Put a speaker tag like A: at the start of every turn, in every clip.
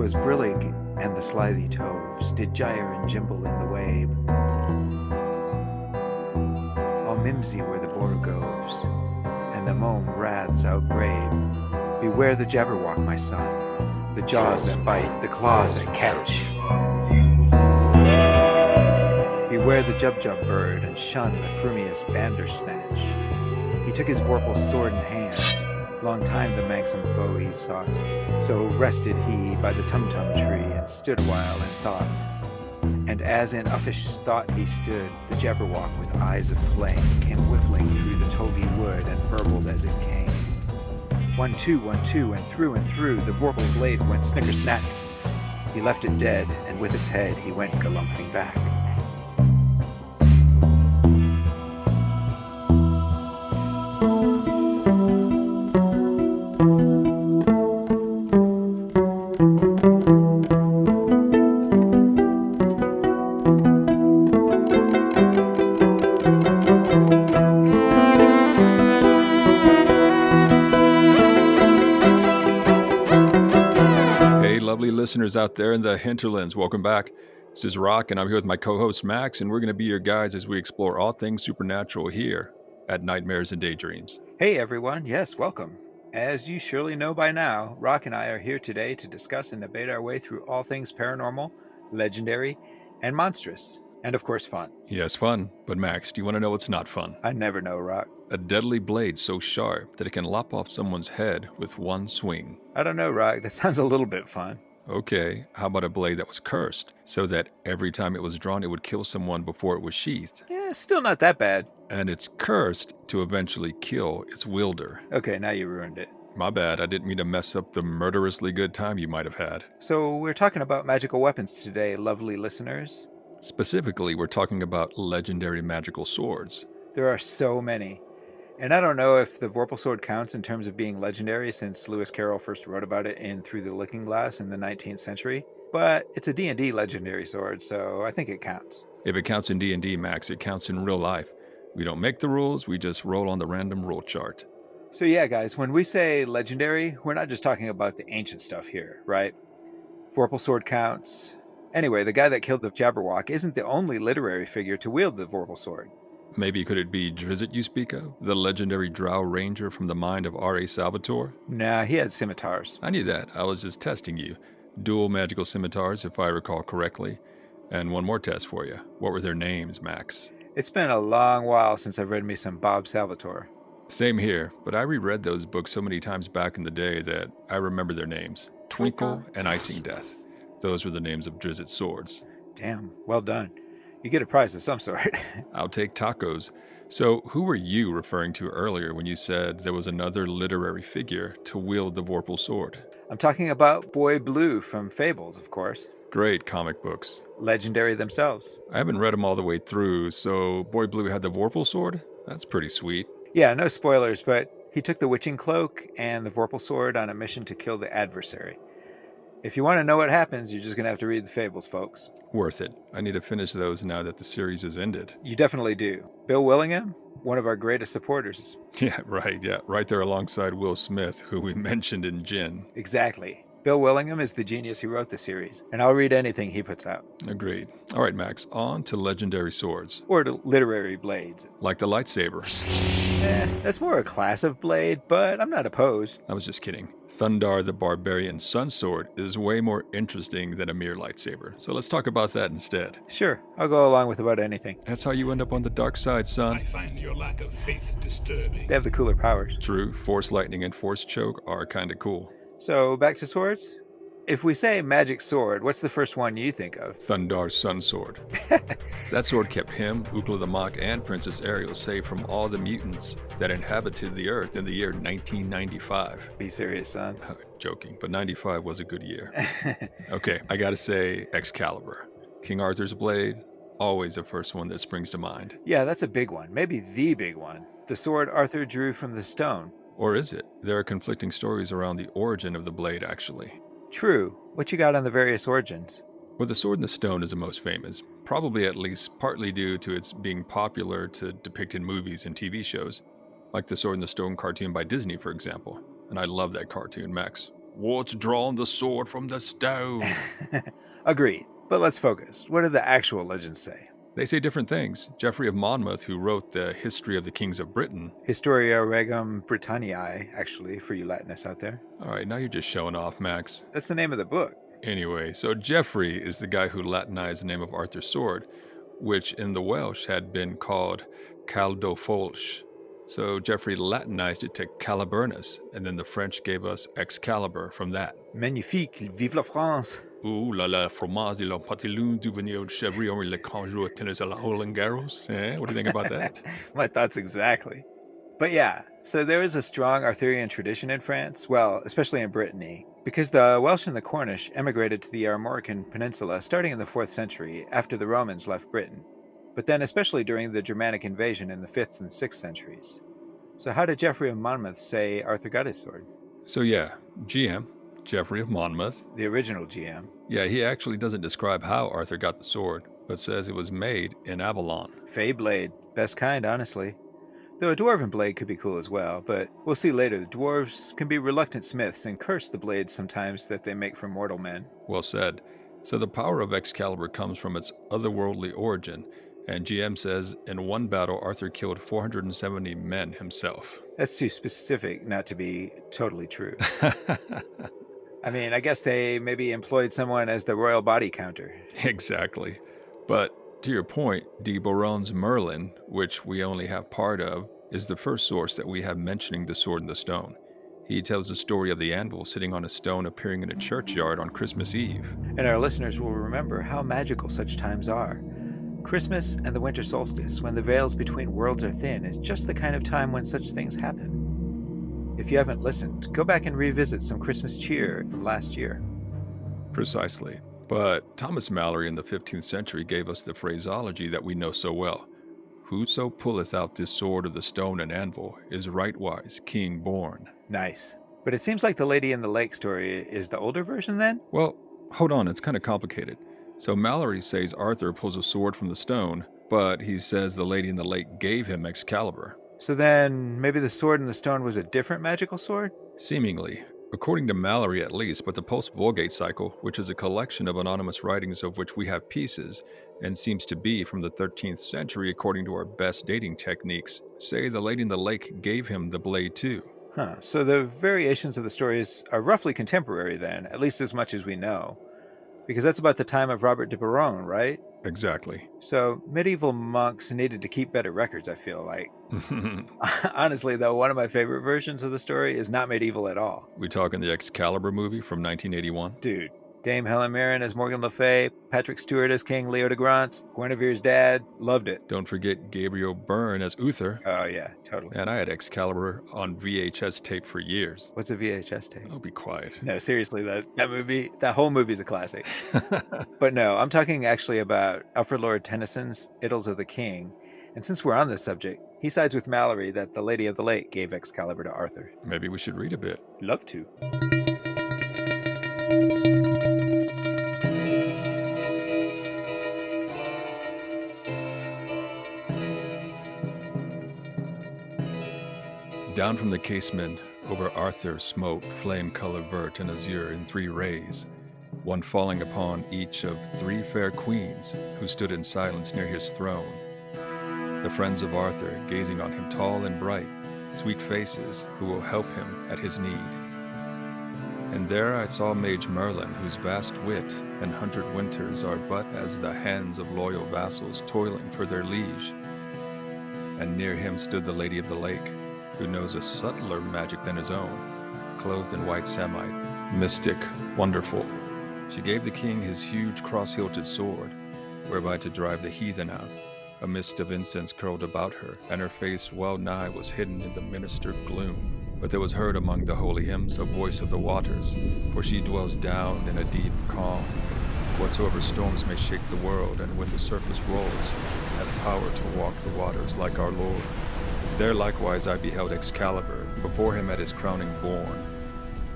A: was brillig, and the slithy toves did gyre and gimble in the wabe. All mimsy were the borogoves, and the mome raths outgrabe. Beware the jabberwock, my son, the jaws that bite, the claws that catch. Beware the jubjub bird, and shun the frumious bandersnatch. He took his vorpal's sword in hand, long time the manxome foe he sought. So rested he by the tumtum tree, and stood awhile in thought. And as in uffish thought he stood, the jabberwock with eyes of flame came whiffling through the togy wood, and burbled as it came. 1, 2, 1, 2, and through, the vorpal blade went snicker-snack. He left it dead, and with its head he went galumphing back.
B: Listeners out there in the hinterlands, welcome back. This is Roq, and I'm here with my co-host Max, and we're going to be your guides as we explore all things supernatural here at Nightmares and Daydreams.
A: Hey everyone, yes, welcome. As you surely know by now, Roq and I are here today to discuss and debate our way through all things paranormal, legendary, and monstrous, and of course fun.
B: Yes, fun. But Max, do you want to know what's not fun?
A: I never know, Roq.
B: A deadly blade so sharp that it can lop off someone's head with one swing.
A: I don't know, Roq. That sounds a little bit fun.
B: Okay, how about a blade that was cursed, so that every time it was drawn it would kill someone before it was sheathed?
A: Yeah, still not that bad.
B: And it's cursed to eventually kill its wielder.
A: Okay, now you ruined it.
B: My bad, I didn't mean to mess up the murderously good time you might have had.
A: So we're talking about magical weapons today, lovely listeners.
B: Specifically, we're talking about legendary magical swords.
A: There are so many. And I don't know if the Vorpal Sword counts in terms of being legendary, since Lewis Carroll first wrote about it in Through the Looking Glass in the 19th century. But it's a D&D legendary sword, so I think it counts.
B: If it counts in D&D, Max, it counts in real life. We don't make the rules, we just roll on the random rule chart.
A: So yeah, guys, when we say legendary, we're not just talking about the ancient stuff here, right? Vorpal Sword counts. Anyway, the guy that killed the Jabberwock isn't the only literary figure to wield the Vorpal Sword.
B: Maybe could it be Drizzt you speak of? The legendary drow ranger from the mind of R.A. Salvatore?
A: Nah, he had scimitars.
B: I knew that. I was just testing you. Dual magical scimitars, if I recall correctly. And one more test for you. What were their names, Max?
A: It's been a long while since I've read me some Bob Salvatore.
B: Same here, but I reread those books so many times back in the day that I remember their names. Twinkle and Icing Death. Those were the names of Drizzt's swords.
A: Damn, well done. You get a prize of some sort.
B: I'll take tacos. So who were you referring to earlier when you said there was another literary figure to wield the Vorpal Sword?
A: I'm talking about Boy Blue from Fables, of course.
B: Great comic books.
A: Legendary themselves.
B: I haven't read them all the way through, so Boy Blue had the Vorpal Sword? That's pretty sweet.
A: Yeah, no spoilers, but he took the Witching Cloak and the Vorpal Sword on a mission to kill the adversary. If you want to know what happens, you're just going to have to read the Fables, folks.
B: Worth it. I need to finish those now that the series has ended.
A: You definitely do. Bill Willingham, one of our greatest supporters.
B: Yeah, right there alongside Will Smith, who we mentioned in Jin.
A: Exactly. Bill Willingham is the genius who wrote the series, and I'll read anything he puts out.
B: Agreed. All right, Max, on to legendary swords.
A: Or to literary blades.
B: Like the lightsaber.
A: That's more a class of blade, but I'm not opposed.
B: I was just kidding. Thundar the Barbarian Sun Sword is way more interesting than a mere lightsaber, so let's talk about that instead.
A: Sure, I'll go along with about anything.
B: That's how you end up on the dark side, son.
C: I find your lack of faith disturbing.
A: They have the cooler powers.
B: True, Force Lightning and Force Choke are kinda cool.
A: So, back to swords? If we say magic sword, what's the first one you think of?
B: Thundar's Sun Sword. That sword kept him, Ukla the Mok, and Princess Ariel safe from all the mutants that inhabited the Earth in the year 1995.
A: Be serious, son.
B: Joking, but 95 was a good year. Okay, I gotta say Excalibur. King Arthur's blade, always the first one that springs to mind.
A: Yeah, that's a big one. Maybe the big one. The sword Arthur drew from the stone.
B: Or is it? There are conflicting stories around the origin of the blade, actually.
A: True. What you got on the various origins?
B: Well, the Sword in the Stone is the most famous, probably at least partly due to its being popular to depict in movies and TV shows, like the Sword in the Stone cartoon by Disney, for example. And I love that cartoon, Max. What's drawn the sword from the stone?
A: Agreed. But let's focus. What do the actual legends say?
B: They say different things. Geoffrey of Monmouth, who wrote the History of the Kings of Britain.
A: Historia Regum Britanniae, actually, for you Latinists out there.
B: All right, now you're just showing off, Max.
A: That's the name of the book.
B: Anyway, so Geoffrey is the guy who Latinized the name of Arthur's sword, which in the Welsh had been called Caldofolch. So Geoffrey Latinized it to Caliburnus, and then the French gave us Excalibur from that.
A: Magnifique, vive la France.
B: Ooh la la, fromage de la patelune du vigneau de Chevrier le Canjour tennis à la Roland Garros. What do you think about that?
A: My thoughts exactly. But yeah, so there is a strong Arthurian tradition in France, well, especially in Brittany, because the Welsh and the Cornish emigrated to the Armorican Peninsula starting in the 4th century after the Romans left Britain, but then especially during the Germanic invasion in the 5th and 6th centuries. So how did Geoffrey of Monmouth say Arthur got his sword?
B: So yeah, GM, Geoffrey of Monmouth.
A: The original GM.
B: Yeah, he actually doesn't describe how Arthur got the sword, but says it was made in Avalon.
A: Fey blade, best kind, honestly. Though a dwarven blade could be cool as well, but we'll see later, the dwarves can be reluctant smiths and curse the blades sometimes that they make for mortal men.
B: Well said. So the power of Excalibur comes from its otherworldly origin, and GM says in one battle Arthur killed 470 men himself.
A: That's too specific not to be totally true. I mean, I guess they maybe employed someone as the royal body counter.
B: Exactly. But to your point, de Boron's Merlin, which we only have part of, is the first source that we have mentioning the sword in the stone. He tells the story of the anvil sitting on a stone appearing in a churchyard on Christmas Eve.
A: And our listeners will remember how magical such times are. Christmas and the winter solstice, when the veils between worlds are thin, is just the kind of time when such things happen. If you haven't listened, go back and revisit some Christmas cheer from last year.
B: Precisely. But Thomas Malory in the 15th century gave us the phraseology that we know so well. Whoso pulleth out this sword of the stone and anvil is rightwise king born.
A: Nice. But it seems like the Lady in the Lake story is the older version then?
B: Well, hold on, it's kind of complicated. So Malory says Arthur pulls a sword from the stone, but he says the Lady in the Lake gave him Excalibur.
A: So then, maybe the sword in the stone was a different magical sword?
B: Seemingly. According to Malory at least, but the Post-Vulgate cycle, which is a collection of anonymous writings of which we have pieces, and seems to be from the 13th century according to our best dating techniques, say the Lady in the Lake gave him the blade too.
A: Huh, so the variations of the stories are roughly contemporary then, at least as much as we know. Because that's about the time of Robert de Boron, right?
B: Exactly.
A: So medieval monks needed to keep better records, I feel like. Honestly, though, one of my favorite versions of the story is not medieval at all.
B: We talking the Excalibur movie from 1981?
A: Dude, Dame Helen Mirren as Morgan Le Fay, Patrick Stewart as King Leo de Grance, Guinevere's dad, loved it.
B: Don't forget Gabriel Byrne as Uther.
A: Oh yeah, totally.
B: And I had Excalibur on VHS tape for years.
A: What's a VHS tape?
B: Oh, be quiet.
A: No, seriously, that whole movie's a classic. But no, I'm talking actually about Alfred Lord Tennyson's Idylls of the King. And since we're on this subject, he sides with Malory that the Lady of the Lake gave Excalibur to Arthur.
B: Maybe we should read a bit.
A: Love to.
B: Down from the casement over Arthur smote flame-colored vert and azure in 3 rays, one falling upon each of 3 fair queens who stood in silence near his throne. The friends of Arthur gazing on him tall and bright, sweet faces who will help him at his need. And there I saw Mage Merlin, whose vast wit and 100 winters are but as the hands of loyal vassals toiling for their liege. And near him stood the Lady of the Lake, who knows a subtler magic than his own, clothed in white samite, mystic, wonderful. She gave the king his huge cross-hilted sword, whereby to drive the heathen out. A mist of incense curled about her, and her face well nigh was hidden in the ministered gloom. But there was heard among the holy hymns a voice of the waters, for she dwells down in a deep calm. Whatsoever storms may shake the world, and when the surface rolls, hath power to walk the waters like our Lord. There likewise I beheld Excalibur, before him at his crowning borne,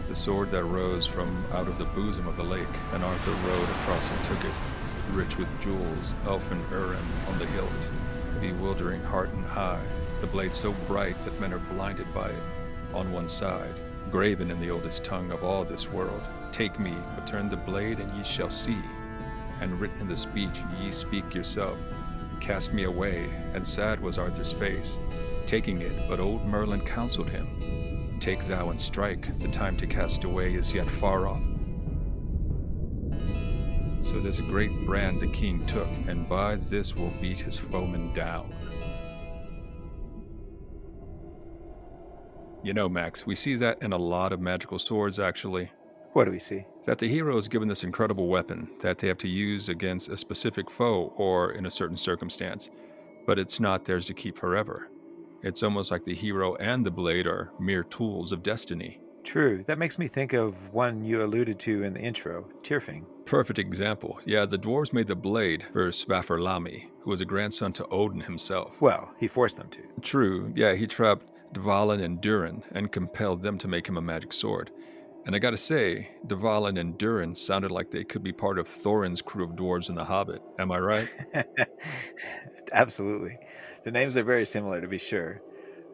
B: the sword that rose from out of the bosom of the lake, and Arthur rode across and took it, rich with jewels, elfin Urim on the hilt, bewildering heart and eye, the blade so bright that men are blinded by it, on one side, graven in the oldest tongue of all this world. Take me, but turn the blade, and ye shall see. And written in the speech ye speak yourself. Cast me away, and sad was Arthur's face, taking it, but old Merlin counseled him. Take thou and strike, the time to cast away is yet far off. So this great brand the king took, and by this will beat his foemen down. You know, Max, we see that in a lot of magical swords, actually.
A: What do we see?
B: That the hero is given this incredible weapon that they have to use against a specific foe or in a certain circumstance, but it's not theirs to keep forever. It's almost like the hero and the blade are mere tools of destiny.
A: True. That makes me think of one you alluded to in the intro, Tyrfing.
B: Perfect example. Yeah, the dwarves made the blade for Svafrlami, who was a grandson to Odin himself.
A: Well, he forced them to.
B: True, yeah, he trapped Dvalin and Durin and compelled them to make him a magic sword. And I gotta say, Dvalin and Durin sounded like they could be part of Thorin's crew of dwarves in The Hobbit. Am I right?
A: Absolutely. The names are very similar, to be sure.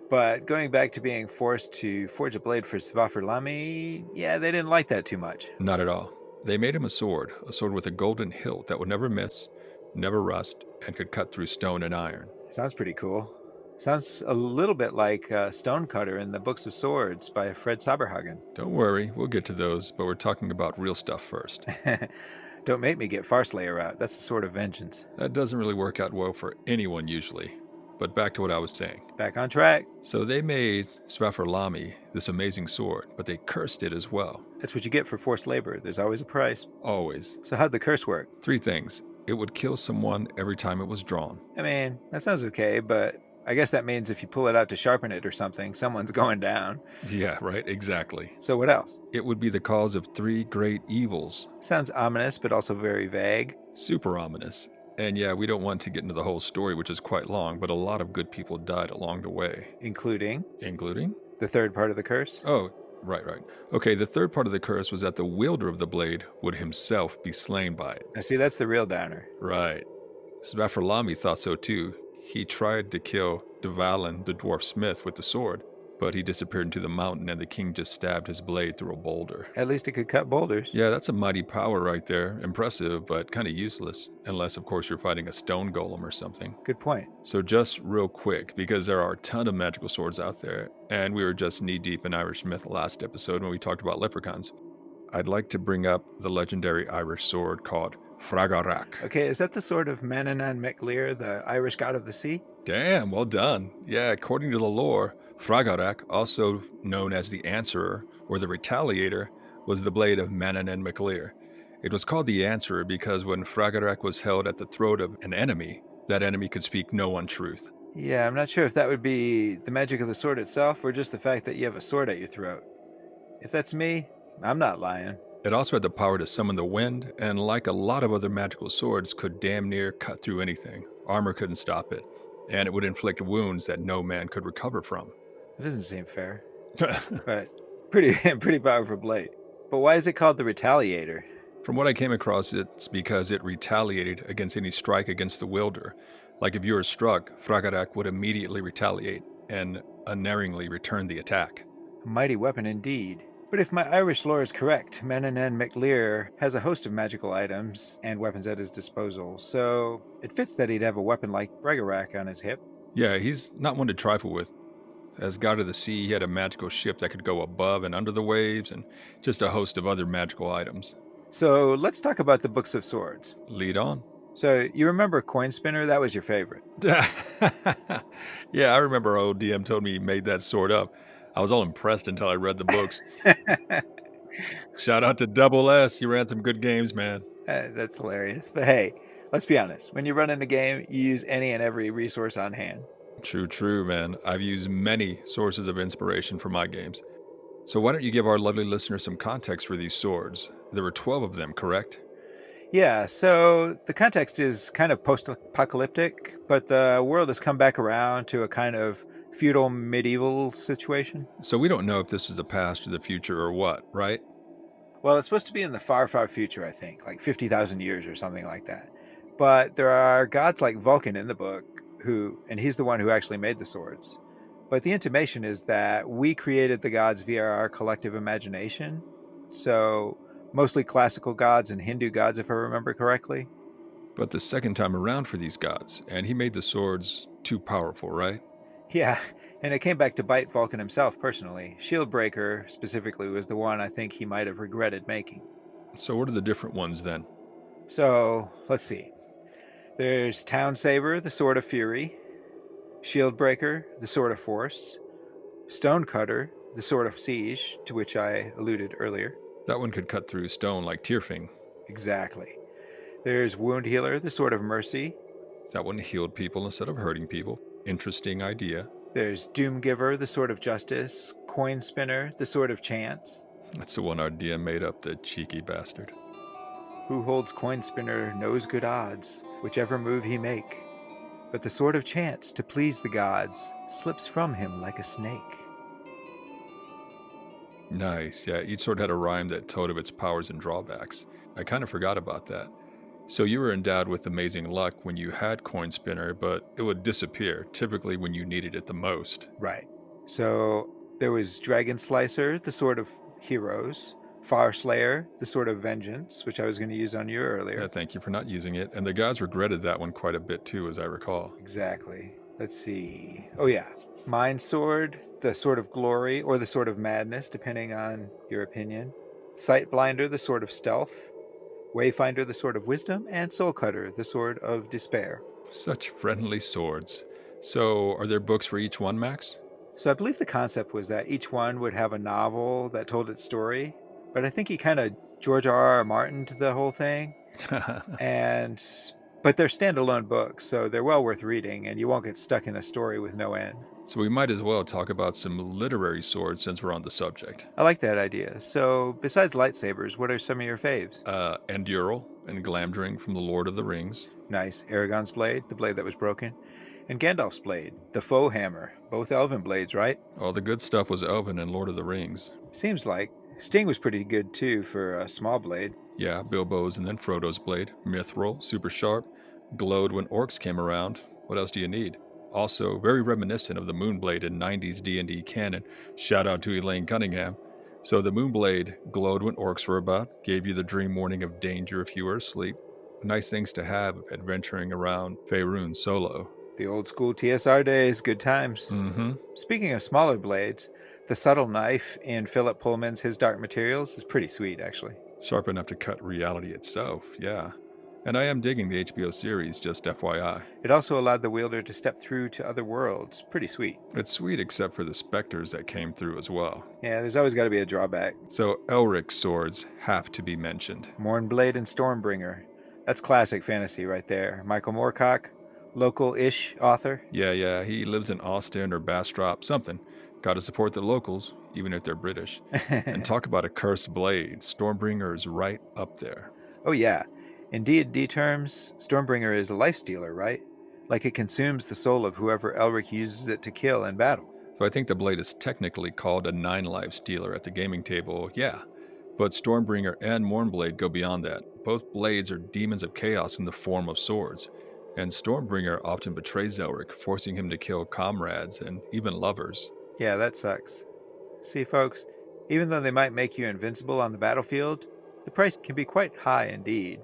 A: But going back to being forced to forge a blade for Svafrlami, yeah, they didn't like that too much.
B: Not at all. They made him a sword with a golden hilt that would never miss, never rust, and could cut through stone and iron.
A: Sounds pretty cool. Sounds a little bit like Stonecutter in the Books of Swords by Fred Saberhagen.
B: Don't worry, we'll get to those, but we're talking about real stuff first.
A: Don't make me get Farslayer out. That's the sword of vengeance.
B: That doesn't really work out well for anyone usually. But back to what I was saying.
A: Back on track.
B: So they made Svafrlami this amazing sword, but they cursed it as well.
A: That's what you get for forced labor. There's always a price.
B: Always.
A: So how'd the curse work?
B: 3 things. It would kill someone every time it was drawn.
A: I mean, that sounds okay, but I guess that means if you pull it out to sharpen it or something, someone's going down.
B: Yeah, right, exactly.
A: So what else?
B: It would be the cause of 3 great evils.
A: Sounds ominous, but also very vague.
B: Super ominous. And yeah, we don't want to get into the whole story, which is quite long, but a lot of good people died along the way.
A: Including? The third part of the curse?
B: Oh, right. Okay, the third part of the curse was that the wielder of the blade would himself be slain by it.
A: Now see, that's the real downer.
B: Right. Svafrlami thought so too. He tried to kill Dvalin, the dwarf smith, with the sword, but he disappeared into the mountain and the king just stabbed his blade through a boulder.
A: At least it could cut boulders.
B: Yeah, that's a mighty power right there. Impressive, but kind of useless. Unless, of course, you're fighting a stone golem or something.
A: Good point.
B: So just real quick, because there are a ton of magical swords out there, and we were just knee-deep in Irish myth last episode when we talked about leprechauns, I'd like to bring up the legendary Irish sword called Fragarak.
A: Okay, is that the sword of Manannán Mac Lir, the Irish god of the sea?
B: Damn, well done. Yeah, according to the lore, Fragarak, also known as the Answerer or the Retaliator, was the blade of Manannán Mac Lir. It was called the Answerer because when Fragarak was held at the throat of an enemy, that enemy could speak no untruth.
A: Yeah, I'm not sure if that would be the magic of the sword itself or just the fact that you have a sword at your throat. If that's me, I'm not lying.
B: It also had the power to summon the wind, and like a lot of other magical swords, could damn near cut through anything. Armor couldn't stop it, and it would inflict wounds that no man could recover from.
A: That doesn't seem fair. But pretty powerful blade. But why is it called the Retaliator?
B: From what I came across, it's because it retaliated against any strike against the wielder. Like if you were struck, Fragarak would immediately retaliate and unerringly return the attack.
A: A mighty weapon indeed. But if my Irish lore is correct, Manannán Mac Lir has a host of magical items and weapons at his disposal, so it fits that he'd have a weapon like Fragarak on his hip.
B: Yeah, he's not one to trifle with. As god of the sea, he had a magical ship that could go above and under the waves, and just a host of other magical items.
A: So let's talk about the Books of Swords.
B: Lead on.
A: So you remember Coin Spinner? That was your favorite.
B: Yeah, I remember our old DM told me he made that sword up. I was all impressed until I read the books. Shout out to Double S. You ran some good games, man.
A: That's hilarious. But hey, let's be honest. When you run in a game, you use any and every resource on hand.
B: True, man. I've used many sources of inspiration for my games. So why don't you give our lovely listeners some context for these swords? There were 12 of them, correct?
A: Yeah, so the context is kind of post-apocalyptic, but the world has come back around to a kind of feudal medieval situation.
B: So we don't know if this is the past or the future or what, right?
A: Well, it's supposed to be in the far, far future, I think, like 50,000 years or something like that. But there are gods like Vulcan in the book, and he's the one who actually made the swords. But the intimation is that we created the gods via our collective imagination. So, mostly classical gods and Hindu gods, if I remember correctly.
B: But the second time around for these gods, and he made the swords too powerful, right?
A: Yeah, and it came back to bite Vulcan himself personally. Shieldbreaker, specifically, was the one I think he might have regretted making.
B: So what are the different ones then?
A: So, let's see. There's Townsaver, the Sword of Fury, Shieldbreaker, the Sword of Force, Stonecutter, the Sword of Siege, to which I alluded earlier.
B: That one could cut through stone like Tyrfing.
A: Exactly. There's Wound Healer, the Sword of Mercy.
B: That one healed people instead of hurting people. Interesting idea.
A: There's Doomgiver, the Sword of Justice, Coin Spinner, the Sword of Chance.
B: That's the one our DM made up, the cheeky bastard.
A: Who holds Coin Spinner knows good odds, whichever move he make. But the Sword of Chance, to please the gods, slips from him like a snake.
B: Nice, yeah, each sword had a rhyme that told of its powers and drawbacks. I kind of forgot about that. So you were endowed with amazing luck when you had Coin Spinner, but it would disappear, typically when you needed it the most.
A: Right. So there was Dragon Slicer, the Sword of Heroes, Farslayer, the Sword of Vengeance, which I was going to use on you earlier.
B: Yeah, thank you for not using it. And the guys regretted that one quite a bit too, as I recall.
A: Exactly. Let's see. Oh yeah. Mind Sword, the Sword of Glory, or the Sword of Madness, depending on your opinion. Sightblinder, the Sword of Stealth. Wayfinder, the Sword of Wisdom, and Soulcutter, the Sword of Despair.
B: Such friendly swords. So, are there books for each one, Max?
A: So I believe the concept was that each one would have a novel that told its story, but I think he kind of George R.R. Martin'd the whole thing. But they're standalone books, so they're well worth reading, and you won't get stuck in a story with no end.
B: So we might as well talk about some literary swords since we're on the subject.
A: I like that idea. So, besides lightsabers, what are some of your faves?
B: Enduril and Glamdring from the Lord of the Rings.
A: Nice. Aragorn's blade, the blade that was broken. And Gandalf's blade, the foe hammer. Both elven blades, right?
B: All the good stuff was elven in Lord of the Rings.
A: Seems like. Sting was pretty good too for a small blade.
B: Yeah, Bilbo's and then Frodo's blade. Mithril, super sharp. Glowed when orcs came around. What else do you need? Also, very reminiscent of the Moonblade in 90s D&D canon. Shout out to Elaine Cunningham. So the Moonblade glowed when orcs were about, gave you the dream warning of danger if you were asleep. Nice things to have adventuring around Faerun solo.
A: The old school TSR days, good times.
B: Mm-hmm.
A: Speaking of smaller blades, the subtle knife in Philip Pullman's His Dark Materials is pretty sweet, actually.
B: Sharp enough to cut reality itself, yeah. And I am digging the HBO series, just FYI.
A: It also allowed the wielder to step through to other worlds. Pretty sweet.
B: It's sweet except for the specters that came through as well.
A: Yeah, there's always got to be a drawback.
B: So Elric's swords have to be mentioned.
A: Mournblade and Stormbringer. That's classic fantasy right there. Michael Moorcock, local-ish author.
B: Yeah, he lives in Austin or Bastrop, something. Gotta support the locals, even if they're British. And talk about a cursed blade. Stormbringer is right up there.
A: Oh yeah. In D&D terms, Stormbringer is a life stealer, right? Like it consumes the soul of whoever Elric uses it to kill in battle.
B: So I think the blade is technically called a 9-life stealer at the gaming table, yeah. But Stormbringer and Mournblade go beyond that. Both blades are demons of chaos in the form of swords. And Stormbringer often betrays Elric, forcing him to kill comrades and even lovers.
A: Yeah, that sucks. See, folks, even though they might make you invincible on the battlefield, the price can be quite high indeed.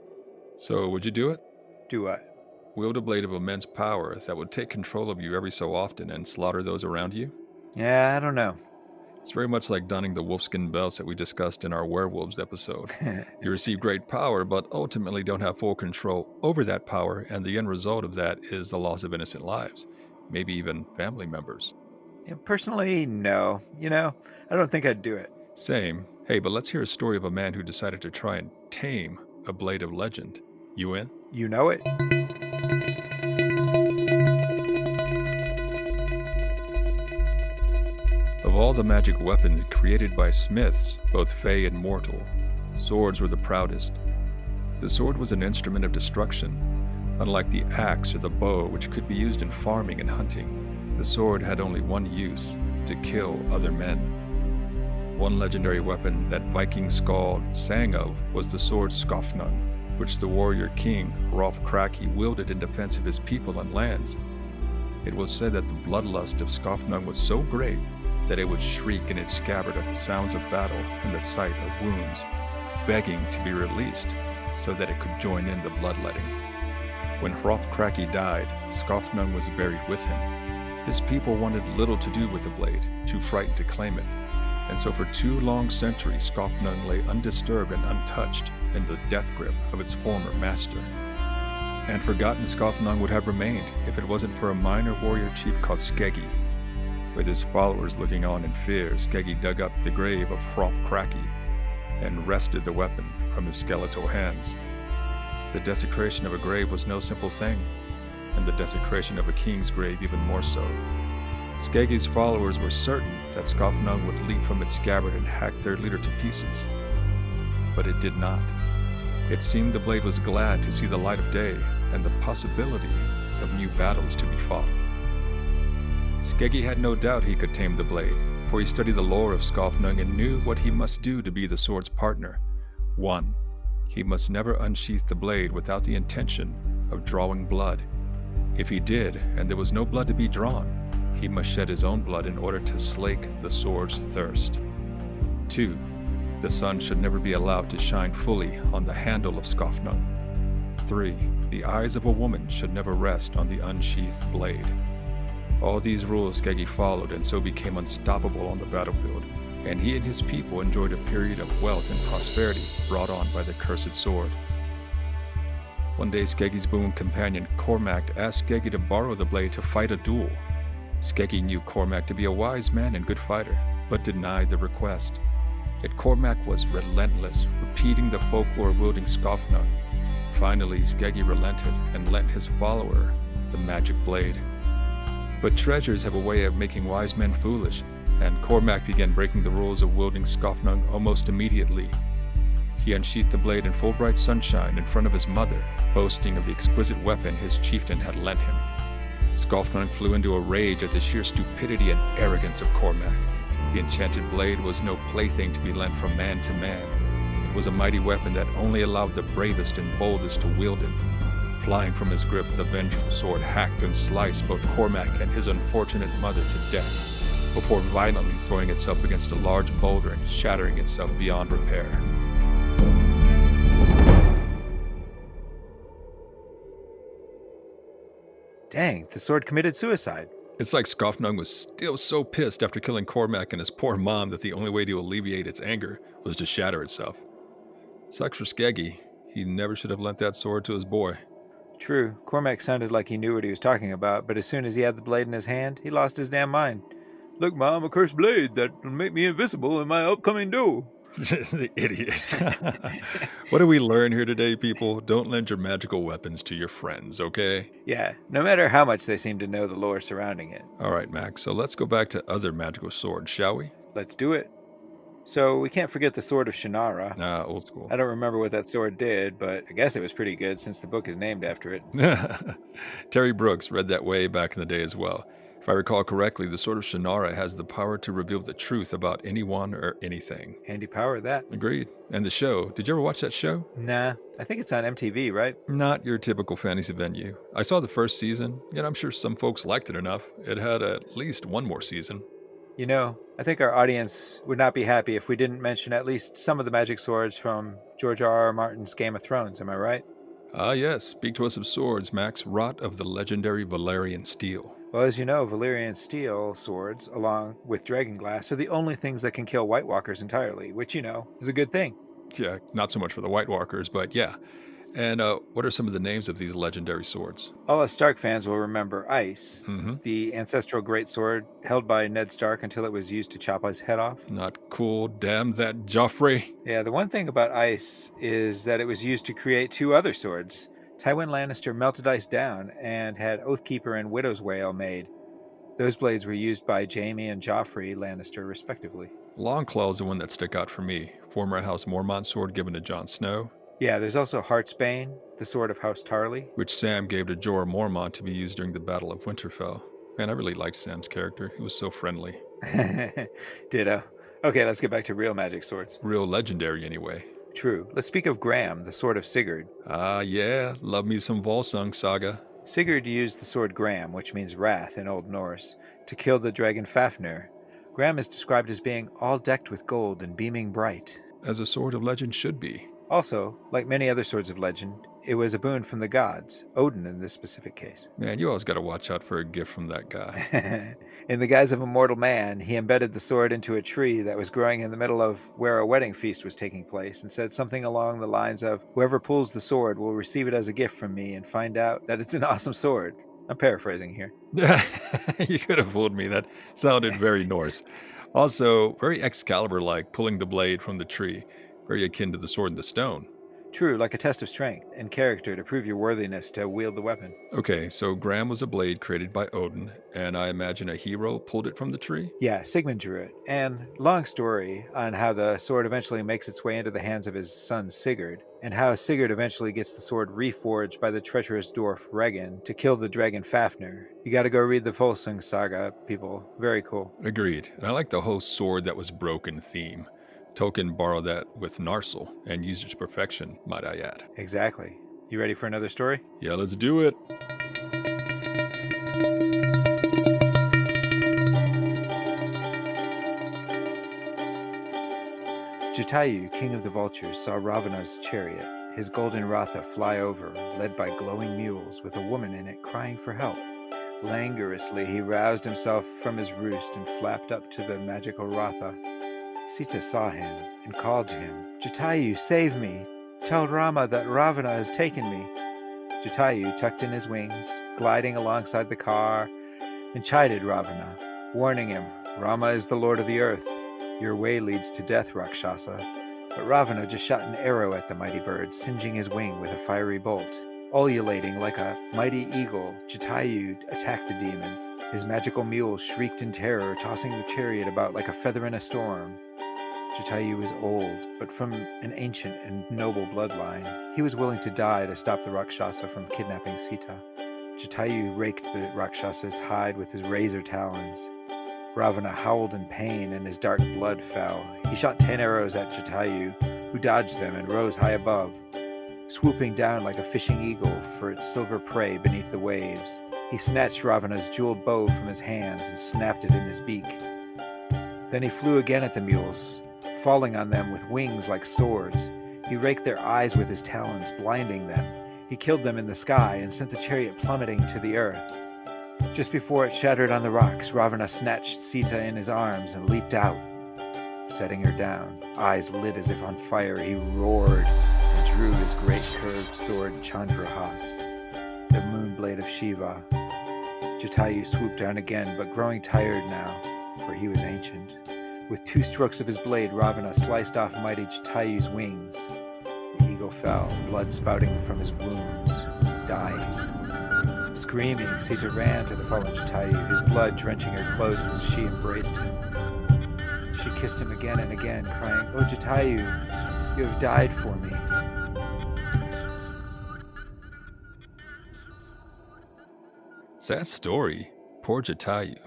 B: So would you do it?
A: Do what?
B: Wield a blade of immense power that would take control of you every so often and slaughter those around you?
A: Yeah, I don't know.
B: It's very much like donning the wolfskin belts that we discussed in our werewolves episode. You receive great power, but ultimately don't have full control over that power, and the end result of that is the loss of innocent lives, maybe even family members.
A: Yeah, personally, no. I don't think I'd do it.
B: Same. Hey, but let's hear a story of a man who decided to try and tame a blade of legend. You in?
A: You know it?
B: Of all the magic weapons created by smiths, both fey and mortal, swords were the proudest. The sword was an instrument of destruction. Unlike the axe or the bow, which could be used in farming and hunting, the sword had only one use: to kill other men. One legendary weapon that Viking Skald sang of was the sword Skofnung, which the warrior king Rolf Kraki wielded in defense of his people and lands. It was said that the bloodlust of Skofnung was so great that it would shriek in its scabbard at the sounds of battle and the sight of wounds, begging to be released so that it could join in the bloodletting. When Hrolfkraki died, Skofnung was buried with him. His people wanted little to do with the blade, too frightened to claim it, and so for 2 long centuries Skofnung lay undisturbed and untouched in the death grip of its former master. And forgotten Skofnung would have remained if it wasn't for a minor warrior chief called Skeggi. With his followers looking on in fear, Skeggi dug up the grave of Hrolfkraki and wrested the weapon from his skeletal hands. The desecration of a grave was no simple thing, and the desecration of a king's grave even more so. Skeggi's followers were certain that Skofnung would leap from its scabbard and hack their leader to pieces. But it did not. It seemed the blade was glad to see the light of day and the possibility of new battles to be fought. Skeggi had no doubt he could tame the blade, for he studied the lore of Skofnung and knew what he must do to be the sword's partner. 1. He must never unsheath the blade without the intention of drawing blood. If he did, and there was no blood to be drawn, he must shed his own blood in order to slake the sword's thirst. 2. The sun should never be allowed to shine fully on the handle of Skofnung. 3. The eyes of a woman should never rest on the unsheathed blade. All these rules Skeggi followed and so became unstoppable on the battlefield, and he and his people enjoyed a period of wealth and prosperity brought on by the cursed sword. One day Skeggi's boon companion Cormac asked Skeggi to borrow the blade to fight a duel. Skeggi knew Cormac to be a wise man and good fighter, but denied the request. Yet Cormac was relentless, repeating the folklore wielding Skofnung. Finally, Skeggi relented and lent his follower the magic blade. But treasures have a way of making wise men foolish, and Cormac began breaking the rules of wielding Skofnung almost immediately. He unsheathed the blade in full bright sunshine in front of his mother, boasting of the exquisite weapon his chieftain had lent him. Skofnung flew into a rage at the sheer stupidity and arrogance of Cormac. The enchanted blade was no plaything to be lent from man to man. It was a mighty weapon that only allowed the bravest and boldest to wield it. Flying from his grip, the vengeful sword hacked and sliced both Cormac and his unfortunate mother to death, before violently throwing itself against a large boulder and shattering itself beyond repair.
A: Dang, the sword committed suicide.
B: It's like Skofnung was still so pissed after killing Cormac and his poor mom that the only way to alleviate its anger was to shatter itself. Sucks for Skeggi. He never should have lent that sword to his boy.
A: True, Cormac sounded like he knew what he was talking about, but as soon as he had the blade in his hand, he lost his damn mind. Look, Mom, a cursed blade that will make me invisible in my upcoming duel.
B: The idiot. What do we learn here today, people? Don't lend your magical weapons to your friends, okay?
A: Yeah, no matter how much they seem to know the lore surrounding it.
B: All right, Max, so let's go back to other magical swords, shall we?
A: Let's do it. So we can't forget the Sword of Shannara.
B: Old school.
A: I don't remember what that sword did, but I guess it was pretty good since the book is named after it.
B: Terry Brooks read that way back in the day as well. If I recall correctly, the Sword of Shannara has the power to reveal the truth about anyone or anything.
A: Handy power, that.
B: Agreed. And the show, did you ever watch that show?
A: Nah, I think it's on MTV, right?
B: Not your typical fantasy venue. I saw the first season, and I'm sure some folks liked it enough. It had at least one more season.
A: You know, I think our audience would not be happy if we didn't mention at least some of the magic swords from George R.R. Martin's Game of Thrones, am I right?
B: Ah yes, speak to us of swords, Max, wrought of the legendary Valyrian steel.
A: Well, as you know, Valyrian steel swords, along with dragonglass, are the only things that can kill White Walkers entirely, which, you know, is a good thing.
B: Yeah, not so much for the White Walkers, but yeah. And what are some of the names of these legendary swords?
A: All us Stark fans will remember Ice,
B: Mm-hmm.
A: the ancestral greatsword held by Ned Stark until it was used to chop his head off.
B: Not cool, damn that Joffrey.
A: Yeah, the one thing about Ice is that it was used to create 2 other swords. Tywin Lannister melted Ice down and had Oathkeeper and Widow's Wail made. Those blades were used by Jaime and Joffrey Lannister, respectively.
B: Longclaw is the one that stuck out for me. Former House Mormont sword given to Jon Snow,
A: Yeah, there's also Heartsbane, the sword of House Tarly.
B: which Sam gave to Jorah Mormont to be used during the Battle of Winterfell. Man, I really liked Sam's character. He was so friendly.
A: Ditto. Okay, let's get back to real magic swords.
B: Real legendary, anyway.
A: True. Let's speak of Graham, the Sword of Sigurd.
B: Ah, yeah. Love me some Volsung saga.
A: Sigurd used the sword Gram, which means wrath in Old Norse, to kill the dragon Fafnir. Gram is described as being all decked with gold and beaming bright.
B: As a sword of legend should be.
A: Also, like many other swords of legend, it was a boon from the gods, Odin in this specific case.
B: Man, you always got to watch out for a gift from that guy.
A: In the guise of a mortal man, he embedded the sword into a tree that was growing in the middle of where a wedding feast was taking place and said something along the lines of, "Whoever pulls the sword will receive it as a gift from me and find out that it's an awesome sword." I'm paraphrasing here.
B: You could have fooled me. That sounded very Norse. Also, very Excalibur-like, pulling the blade from the tree. Very akin to the sword in the stone.
A: True, like a test of strength and character to prove your worthiness to wield the weapon.
B: Okay, so Gram was a blade created by Odin, and I imagine a hero pulled it from the tree?
A: Yeah, Sigmund drew it. And long story on how the sword eventually makes its way into the hands of his son Sigurd, and how Sigurd eventually gets the sword reforged by the treacherous dwarf Regin to kill the dragon Fafnir. You gotta go read the Volsung saga, people. Very cool.
B: Agreed. And I like the whole sword that was broken theme. Tolkien borrowed that with Narsil and used it to perfection, might I add.
A: Exactly. You ready for another story?
B: Yeah, let's do it.
A: Jatayu, king of the vultures, saw Ravana's chariot, his golden ratha, fly over, led by glowing mules with a woman in it crying for help. Languorously, he roused himself from his roost and flapped up to the magical ratha. Sita saw him and called to him, "Jatayu, save me! Tell Rama that Ravana has taken me." Jatayu tucked in his wings, gliding alongside the car, and chided Ravana, warning him, "Rama is the lord of the earth. Your way leads to death, Rakshasa." But Ravana just shot an arrow at the mighty bird, singeing his wing with a fiery bolt. Ululating like a mighty eagle, Jatayu attacked the demon. His magical mule shrieked in terror, tossing the chariot about like a feather in a storm. Jatayu was old, but from an ancient and noble bloodline. He was willing to die to stop the Rakshasa from kidnapping Sita. Jatayu raked the Rakshasa's hide with his razor talons. Ravana howled in pain and his dark blood fell. He shot 10 arrows at Jatayu, who dodged them and rose high above, swooping down like a fishing eagle for its silver prey beneath the waves. He snatched Ravana's jeweled bow from his hands and snapped it in his beak. Then he flew again at the mules, falling on them with wings like swords. He raked their eyes with his talons, blinding them. He killed them in the sky and sent the chariot plummeting to the earth. Just before it shattered on the rocks, Ravana snatched Sita in his arms and leaped out, setting her down. Eyes lit as if on fire, he roared and drew his great curved sword Chandrahas, the moon blade of Shiva. Jatayu swooped down again, but growing tired now, for he was ancient. With 2 strokes of his blade, Ravana sliced off mighty Jatayu's wings. The eagle fell, blood spouting from his wounds, dying. Screaming, Sita ran to the fallen Jatayu, his blood drenching her clothes as she embraced him. She kissed him again and again, crying, "Oh Jatayu, you have died for me."
B: Sad story. Poor Jatayu.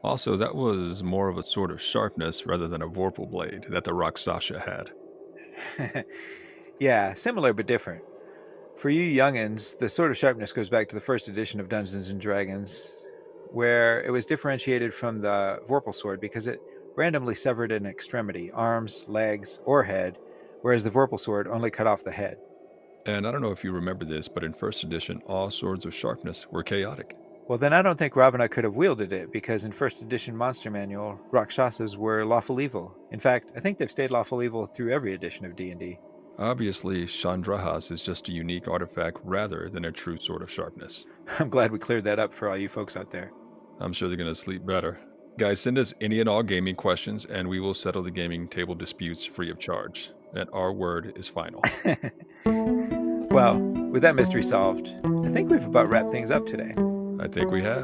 B: Also, that was more of a Sword of Sharpness rather than a Vorpal blade that the Rakshasa had.
A: Yeah, similar but different. For you youngins, the Sword of Sharpness goes back to the first edition of Dungeons & Dragons, where it was differentiated from the Vorpal sword because it randomly severed an extremity, arms, legs, or head, whereas the Vorpal sword only cut off the head.
B: And I don't know if you remember this, but in first edition, all Swords of Sharpness were chaotic.
A: Well, then I don't think Ravana could have wielded it, because in first edition Monster Manual, Rakshasas were lawful evil. In fact, I think they've stayed lawful evil through every edition of D&D.
B: Obviously, Chandrahas is just a unique artifact rather than a true Sword of Sharpness.
A: I'm glad we cleared that up for all you folks out there.
B: I'm sure they're going to sleep better. Guys, send us any and all gaming questions, and we will settle the gaming table disputes free of charge. And our word is final.
A: Well, with that mystery solved, I think we've about wrapped things up today.
B: I think we have.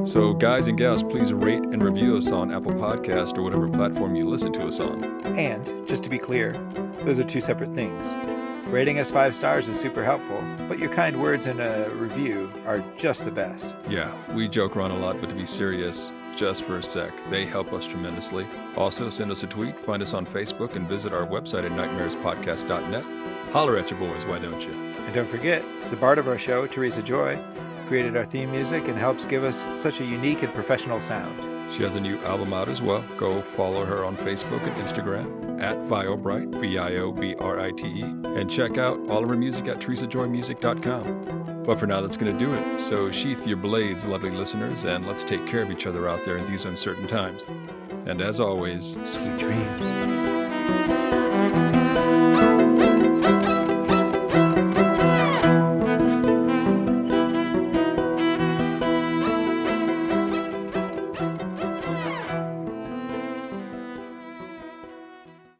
B: So, guys and gals, please rate and review us on Apple Podcast or whatever platform you listen to us on.
A: And, just to be clear, those are 2 separate things. Rating us 5 stars is super helpful, but your kind words in a review are just the best.
B: Yeah, we joke around a lot, but to be serious, just for a sec, they help us tremendously. Also, send us a tweet, find us on Facebook, and visit our website at nightmarespodcast.net. Holler at your boys, why don't you?
A: And don't forget, the bard of our show, Teresa Joy, created our theme music and helps give us such a unique and professional sound.
B: She has a new album out as well. Go follow her on Facebook and Instagram at Viobrite, Viobrite, and check out all of her music at teresajoymusic.com. But for now, that's going to do it. So sheath your blades, lovely listeners, and let's take care of each other out there in these uncertain times. And as always,
A: Sweet dreams.